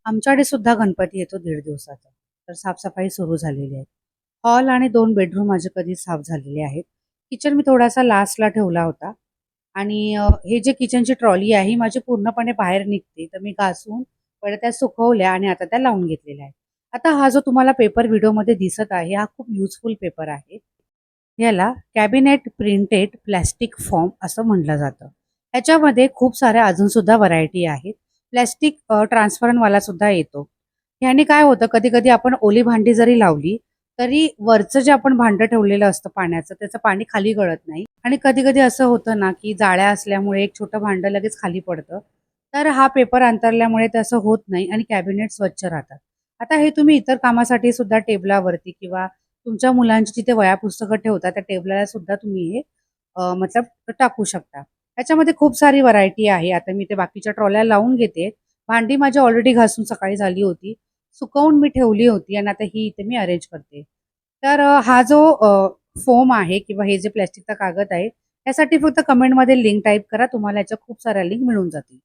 आमच्याकडे सुद्धा गणपती येतो 1.5 दिवसाचा. तर साफसफाई सुरू झालेली आहे. हॉल आणि 2 बेडरूम माझे कधीच साफ झालेले आहेत. किचन मी थोडासा लास्टला ठेवला होता आणि हे जे किचनची ट्रॉली आहे ही माझी पूर्णपणे बाहेर निघते. तर मी घासून पहिल्या त्या सुकवल्या आणि आता त्या लावून घेतलेल्या आहेत. आता हा जो तुम्हाला पेपर व्हिडिओमध्ये दिसत आहे हा खूप युजफुल पेपर आहे. याला कॅबिनेट प्रिंटेड प्लास्टिक फॉर्म असं म्हटलं जातं. ह्याच्यामध्ये खूप साऱ्या अजून सुद्धा व्हरायटी आहेत. प्लास्टिक ट्रान्सपरंटवाला सुद्धा येतो. ह्याने काय होतं कधी-कधी आपण ओली भांडी जरी लावली, तरी वरचं जे आपण भांडं ठेवलेलं असतं पाण्याचं, त्याचं पाणी खाली गळत नाही. आणि कधी-कधी असं होतं ना, की जाळ्या असल्यामुळे एक छोटं भांडं लगेच खाली पडतं. तर हा पेपर अंतरल्यामुळे ते असं होत नाही आणि कॅबिनेट स्वच्छ राहतात. आता हे तुम्ही इतर कामासाठी सुद्धा टेबलावरती किंवा तुमच्या मुलांची जिथे वह्या पुस्तकं ठेवता त्या टेबलाला सुद्धा तुम्ही हे मतलब टाकू शकता. त्याच्यामध्ये खूप सारी व्हरायटी आहे. आता मी ते बाकीच्या ट्रॉल्या लावून घेते. भांडी माझी ऑलरेडी घासून सकाळी झाली होती. सुकवून मी ठेवली होती आणि आता ही इथे मी अरेंज करते. तर हा जो फोम आहे किंवा हे जे प्लास्टिकचा कागद आहे, त्यासाठी फक्त कमेंटमध्ये लिंक टाइप करा. तुम्हाला याच्या खूप साऱ्या लिंक मिळून जातील.